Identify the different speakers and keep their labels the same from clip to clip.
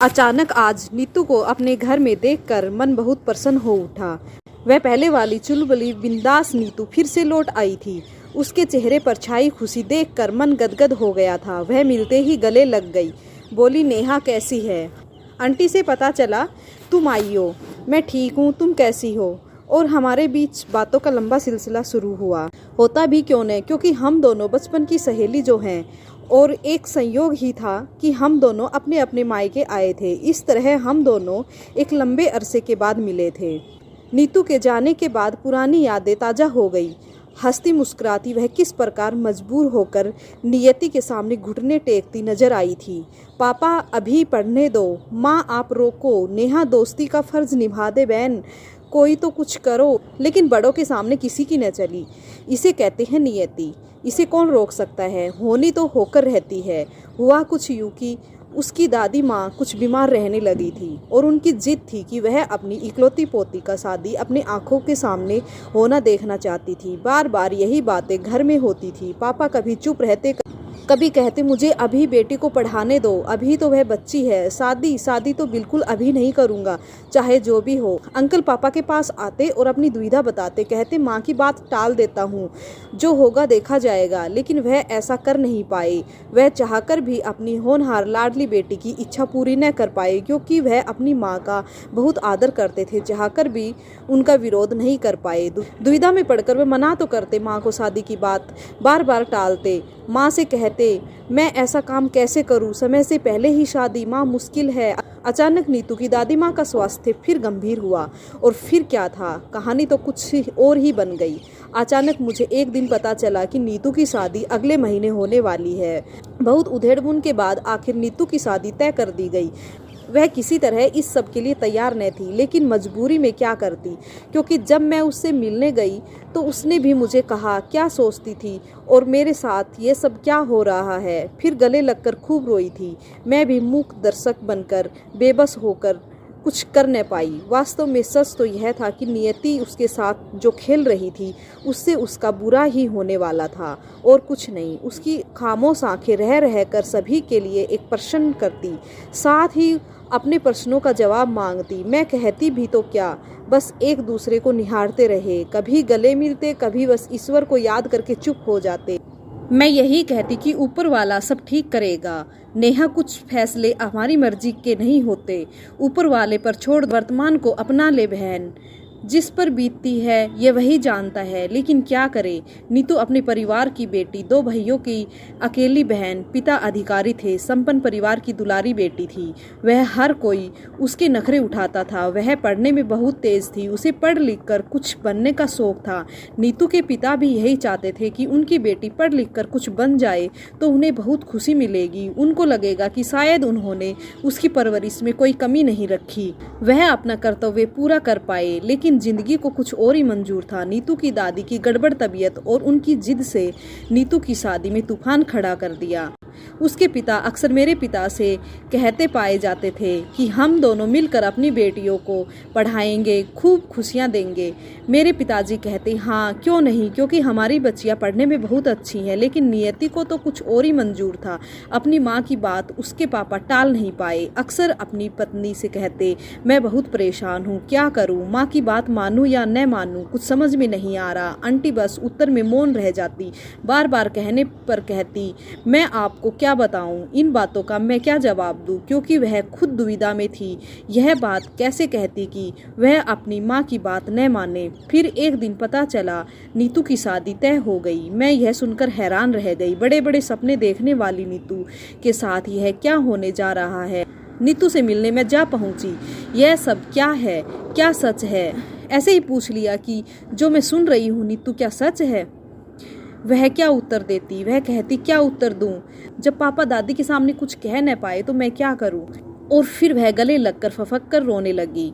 Speaker 1: अचानक आज नीतू को अपने घर में देखकर मन बहुत प्रसन्न हो उठा। वह पहले वाली चुलबुली बिंदास नीतू फिर से लौट आई थी। उसके चेहरे पर छाई खुशी देखकर मन गदगद हो गया था। वह मिलते ही गले लग गई। बोली, नेहा कैसी है? आंटी से पता चला तुम आई हो। मैं ठीक हूँ, तुम कैसी हो? और हमारे बीच बातों का लंबा सिलसिला शुरू हुआ। होता भी क्यों नहीं, क्योंकि हम दोनों बचपन की सहेली जो हैं, और एक संयोग ही था कि हम दोनों अपने अपने मायके आए थे। इस तरह हम दोनों एक लंबे अरसे के बाद मिले थे। नीतू के जाने के बाद पुरानी यादें ताज़ा हो गई। हंसती मुस्कुराती वह किस प्रकार मजबूर होकर नियति के सामने घुटने टेकती नजर आई थी। पापा अभी पढ़ने दो, माँ आप रोको, नेहा दोस्ती का फर्ज निभा दे बहन, कोई तो कुछ करो। लेकिन बड़ों के सामने किसी की न चली। इसे कहते हैं नियति, इसे कौन रोक सकता है? होनी तो होकर रहती है। हुआ कुछ यूं कि उसकी दादी माँ कुछ बीमार रहने लगी थी और उनकी जिद थी कि वह अपनी इकलौती पोती का शादी अपनी आंखों के सामने होना देखना चाहती थी। बार बार यही बातें घर में होती थी। पापा कभी चुप रहते, कभी कहते मुझे अभी बेटी को पढ़ाने दो, अभी तो वह बच्ची है, शादी तो बिल्कुल अभी नहीं करूँगा, चाहे जो भी हो। अंकल पापा के पास आते और अपनी दुविधा बताते, कहते माँ की बात टाल देता हूँ, जो होगा देखा जाएगा। लेकिन वह ऐसा कर नहीं पाए। वह चाहकर भी अपनी होनहार लाडली बेटी की इच्छा पूरी न कर पाए, क्योंकि वह अपनी माँ का बहुत आदर करते थे। चाहकर भी उनका विरोध नहीं कर पाए। दुविधा में पड़कर वह मना तो करते, माँ को शादी की बात बार बार टालते। माँ से कहते, मैं ऐसा काम कैसे करूं, समय से पहले ही शादी, माँ मुश्किल है। अचानक नीतू की दादी माँ का स्वास्थ्य फिर गंभीर हुआ। और फिर क्या था, कहानी तो कुछ और ही बन गई। अचानक मुझे एक दिन पता चला कि नीतू की शादी अगले महीने होने वाली है। बहुत उधेड़बुन के बाद आखिर नीतू की शादी तय कर दी गई। वह किसी तरह इस सब के लिए तैयार न थी, लेकिन मजबूरी में क्या करती, क्योंकि जब मैं उससे मिलने गई तो उसने भी मुझे कहा क्या सोचती थी और मेरे साथ ये सब क्या हो रहा है। फिर गले लगकर खूब रोई थी। मैं भी मूक दर्शक बनकर बेबस होकर कुछ कर न पाई। वास्तव में सच तो यह था कि नियति उसके साथ जो खेल रही थी उससे उसका बुरा ही होने वाला था और कुछ नहीं। उसकी खामोश आंखें रह रह कर सभी के लिए एक प्रश्न करती, साथ ही अपने प्रश्नों का जवाब मांगती। मैं कहती भी तो क्या, बस एक दूसरे को निहारते रहे, कभी गले मिलते, कभी बस ईश्वर को याद करके चुप हो जाते। मैं यही कहती कि ऊपर वाला सब ठीक करेगा। नेहा, कुछ फैसले हमारी मर्जी के नहीं होते, ऊपर वाले पर छोड़ वर्तमान को अपना ले बहन। जिस पर बीतती है ये वही जानता है, लेकिन क्या करे। नीतू अपने परिवार की बेटी, 2 भाइयों की अकेली बहन, पिता अधिकारी थे, संपन्न परिवार की दुलारी बेटी थी। वह हर कोई उसके नखरे उठाता था। वह पढ़ने में बहुत तेज थी, उसे पढ़ लिख कर कुछ बनने का शौक था। नीतू के पिता भी यही चाहते थे कि उनकी बेटी पढ़ लिख कर कुछ बन जाए तो उन्हें बहुत खुशी मिलेगी। उनको लगेगा कि शायद उन्होंने उसकी परवरिश में कोई कमी नहीं रखी, वह अपना कर्तव्य पूरा कर पाए। लेकिन जिंदगी को कुछ और ही मंजूर था। नीतू की दादी की गड़बड़ तबीयत और उनकी जिद से नीतू की शादी में तूफान खड़ा कर दिया। उसके पिता अक्सर मेरे पिता से कहते पाए जाते थे कि हम दोनों मिलकर अपनी बेटियों को पढ़ाएंगे, खूब खुशियां देंगे। मेरे पिताजी कहते हाँ क्यों नहीं, क्योंकि हमारी बच्चियां पढ़ने में बहुत अच्छी हैं। लेकिन नियति को तो कुछ और ही मंजूर था। अपनी माँ की बात उसके पापा टाल नहीं पाए। अक्सर अपनी पत्नी से कहते, मैं बहुत परेशान हूँ, क्या करूँ, माँ की बात मानूं या न मानूं, कुछ समझ में नहीं आ रहा। आंटी बस उत्तर में मौन रह जाती। बार बार कहने पर कहती, मैं आपको क्या बताऊं, इन बातों का मैं क्या जवाब दूं, क्योंकि वह खुद दुविधा में थी। यह बात कैसे कहती कि वह अपनी माँ की बात न माने। फिर एक दिन पता चला नीतू की शादी तय हो गई। मैं यह सुनकर हैरान रह गई। बड़े बड़े सपने देखने वाली नीतू के साथ यह क्या होने जा रहा है। नीतू से मिलने में जा पहुंची। यह सब क्या है, क्या सच है? ऐसे ही पूछ लिया कि जो मैं सुन रही हूँ नीतू, क्या सच है? वह क्या उत्तर देती? वह कहती, क्या उत्तर दूं? जब पापा दादी के सामने कुछ कह न पाए तो मैं क्या करूं? और फिर वह गले लगकर फफक कर रोने लगी।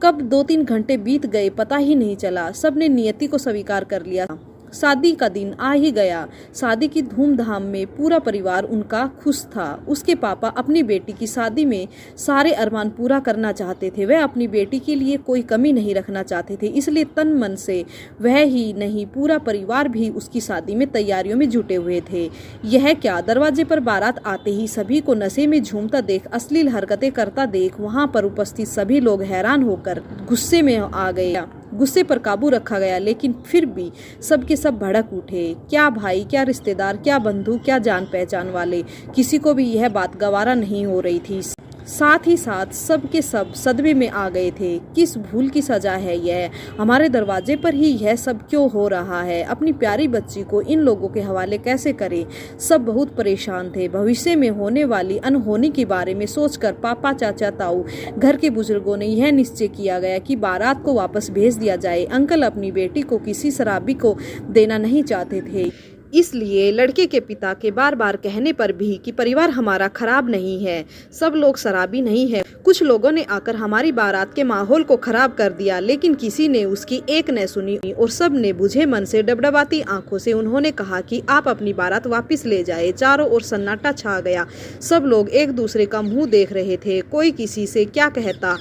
Speaker 1: कब 2-3 घंटे बीत गए पता ही नहीं चला। सबने नियति को स्वीकार कर लिया। शादी का दिन आ ही गया। शादी की धूमधाम में पूरा परिवार उनका खुश था। उसके पापा अपनी बेटी की शादी में सारे अरमान पूरा करना चाहते थे। वह अपनी बेटी के लिए कोई कमी नहीं रखना चाहते थे, इसलिए तन मन से वह ही नहीं पूरा परिवार भी उसकी शादी में तैयारियों में जुटे हुए थे। यह क्या, दरवाजे पर बारात आते ही सभी को नशे में झूमता देख, अश्लील हरकतें करता देख वहां पर उपस्थित सभी लोग हैरान होकर गुस्से में आ गए। गुस्से पर काबू रखा गया, लेकिन फिर भी सबके सब भड़क उठे। क्या भाई, क्या रिश्तेदार, क्या बंधु, क्या जान पहचान वाले, किसी को भी यह बात गवारा नहीं हो रही थी। साथ ही साथ सबके सब सदमे में आ गए थे। किस भूल की सजा है यह? हमारे दरवाजे पर ही यह सब क्यों हो रहा है? अपनी प्यारी बच्ची को इन लोगों के हवाले कैसे करें? सब बहुत परेशान थे। भविष्य में होने वाली अनहोनी के बारे में सोचकर पापा, चाचा, ताऊ, घर के बुजुर्गों ने यह निश्चय किया गया कि बारात को वापस भेज दिया जाए। अंकल अपनी बेटी को किसी शराबी को देना नहीं चाहते थे, इसलिए लड़के के पिता के बार बार कहने पर भी कि परिवार हमारा खराब नहीं है, सब लोग शराबी नहीं है। कुछ लोगों ने आकर हमारी बारात के माहौल को खराब कर दिया, लेकिन किसी ने उसकी एक न सुनी और सब ने बुझे मन से डबडबाती आंखों से उन्होंने कहा कि आप अपनी बारात वापस ले जाए। चारों ओर सन्नाटा छा गया। सब लोग एक दूसरे का मुंह देख रहे थे, कोई किसी से क्या कहता।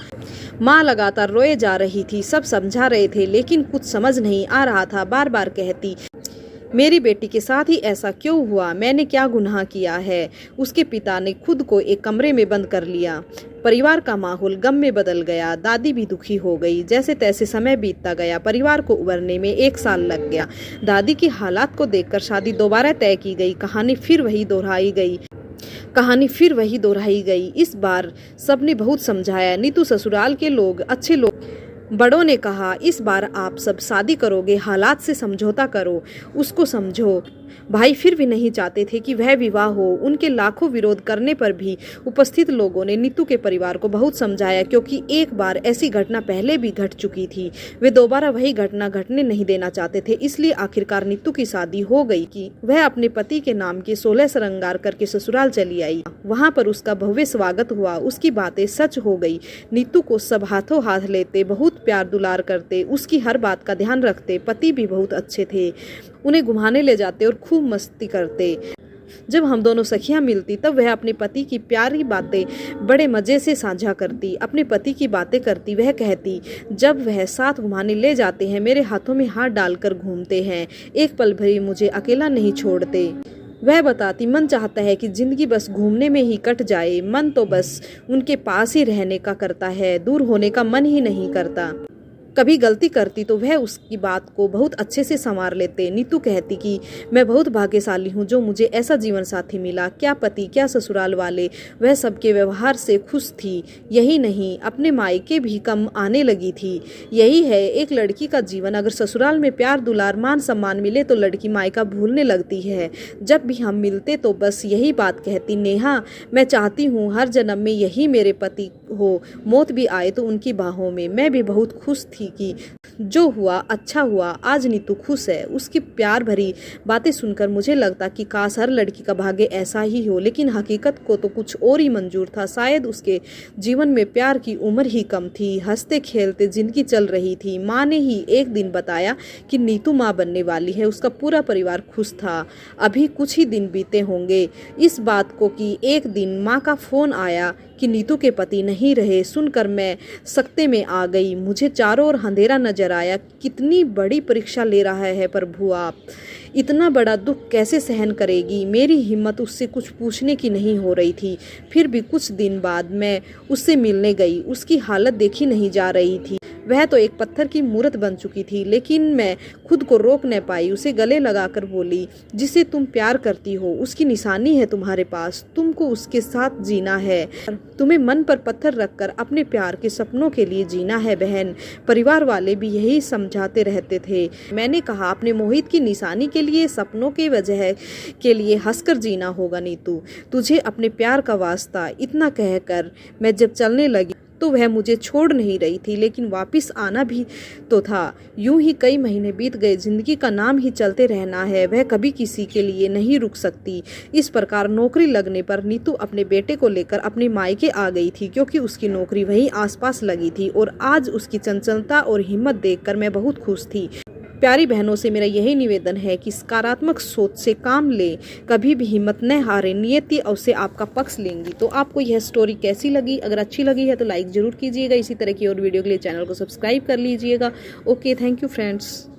Speaker 1: माँ लगातार रोए जा रही थी। सब समझा रहे थे, लेकिन कुछ समझ नहीं आ रहा था। बार बार कहती, मेरी बेटी के साथ ही ऐसा क्यों हुआ? मैंने क्या गुनाह किया है? उसके पिता ने खुद को एक कमरे में बंद कर लिया। परिवार का माहौल गम में बदल गया। दादी भी दुखी हो गई। जैसे तैसे समय बीतता गया। परिवार को उबरने में 1 साल लग गया। दादी की हालात को देखकर शादी दोबारा तय की गई। कहानी फिर वही दोहराई गई। इस बार सबने बहुत समझाया। नीतू ससुराल के लोग अच्छे लोग, बड़ों ने कहा, इस बार आप सब शादी करोगे, हालात से समझौता करो, उसको समझो। भाई फिर भी नहीं चाहते थे कि वह विवाह हो। उनके लाखों विरोध करने पर भी उपस्थित लोगों ने नीतू के परिवार को बहुत समझाया, क्योंकि एक बार ऐसी घटना पहले भी घट चुकी थी। वे दोबारा वही घटना घटने नहीं देना चाहते थे। इसलिए आखिरकार नीतू की शादी हो गई कि वह अपने पति के नाम के 16 श्रृंगार करके ससुराल चली आई। वहां पर उसका भव्य स्वागत हुआ। उसकी बातें सच हो गई। नीतू को सब हाथों हाथ लेते, बहुत प्यार दुलार करते, उसकी हर बात का ध्यान रखते। पति भी बहुत अच्छे थे, उन्हें घुमाने ले जाते और खूब मस्ती करते। जब हम दोनों सखियां मिलती तब वह अपने पति की प्यारी बातें बड़े मजे से साझा करती, अपने पति की बातें करती। वह कहती, जब वह साथ घुमाने ले जाते हैं, मेरे हाथों में हाथ डालकर घूमते हैं, एक पल भरी मुझे अकेला नहीं छोड़ते। वह बताती, मन चाहता है कि जिंदगी बस घूमने में ही कट जाए। मन तो बस उनके पास ही रहने का करता है, दूर होने का मन ही नहीं करता। कभी गलती करती तो वह उसकी बात को बहुत अच्छे से संवार लेते। नीतू कहती कि मैं बहुत भाग्यशाली हूँ जो मुझे ऐसा जीवन साथी मिला। क्या पति, क्या ससुराल वाले, वह सबके व्यवहार से खुश थी। यही नहीं, अपने मायके भी कम आने लगी थी। यही है एक लड़की का जीवन। अगर ससुराल में प्यार, दुलार, मान सम्मान मिले तो लड़की मायका भूलने लगती है। जब भी हम मिलते तो बस यही बात कहती, नेहा मैं चाहती हूँ हर जन्म में यही मेरे पति हो, मौत भी आए तो उनकी बाहों में। मैं भी बहुत खुश थी कि जो हुआ अच्छा हुआ। आज नीतू खुश है। उसकी प्यार भरी बातें सुनकर मुझे लगता कि काश हर लड़की का भाग्य ऐसा ही हो, लेकिन हकीकत को तो कुछ और ही मंजूर था। शायद उसके जीवन में प्यार की उम्र ही कम थी। हंसते खेलते जिंदगी चल रही थी। माँ ने ही एक दिन बताया कि नीतू माँ बनने वाली है। उसका पूरा परिवार खुश था। अभी कुछ ही दिन बीते होंगे इस बात को कि एक दिन माँ का फोन आया कि नीतू के पति नहीं रहे। सुनकर मैं सकते में आ गई। मुझे चारों ओर अंधेरा नजर आया। कितनी बड़ी परीक्षा ले रहा है प्रभु आप, इतना बड़ा दुख कैसे सहन करेगी? मेरी हिम्मत उससे कुछ पूछने की नहीं हो रही थी। फिर भी कुछ दिन बाद मैं उससे मिलने गई। उसकी हालत देखी नहीं जा रही थी। वह तो एक पत्थर की मूर्त बन चुकी थी, लेकिन मैं खुद को रोक न पाई। उसे गले लगाकर बोली, जिसे तुम प्यार करती हो उसकी निशानी है तुम्हारे पास, तुमको उसके साथ जीना है। तुम्हें मन पर पत्थर रखकर अपने प्यार के सपनों के लिए जीना है बहन। परिवार वाले भी यही समझाते रहते थे। मैंने कहा, अपने मोहित की निशानी के लिए, सपनों के वजह के लिए हंसकर जीना होगा नीतू, तुझे अपने प्यार का वास्ता। इतना कहकर मैं जब चलने लगी तो वह मुझे छोड़ नहीं रही थी, लेकिन वापस आना भी तो था। यूं ही कई महीने बीत गए। जिंदगी का नाम ही चलते रहना है, वह कभी किसी के लिए नहीं रुक सकती। इस प्रकार नौकरी लगने पर नीतू अपने बेटे को लेकर अपने मायके आ गई थी, क्योंकि उसकी नौकरी वहीं आसपास लगी थी। और आज उसकी चंचलता और हिम्मत देखकर मैं बहुत खुश थी। प्यारी बहनों से मेरा यही निवेदन है कि सकारात्मक सोच से काम लें, कभी भी हिम्मत न हारें, नियति अवश्य आपका पक्ष लेंगी। तो आपको यह स्टोरी कैसी लगी? अगर अच्छी लगी है तो लाइक ज़रूर कीजिएगा। इसी तरह की और वीडियो के लिए चैनल को सब्सक्राइब कर लीजिएगा। Okay, thank you friends.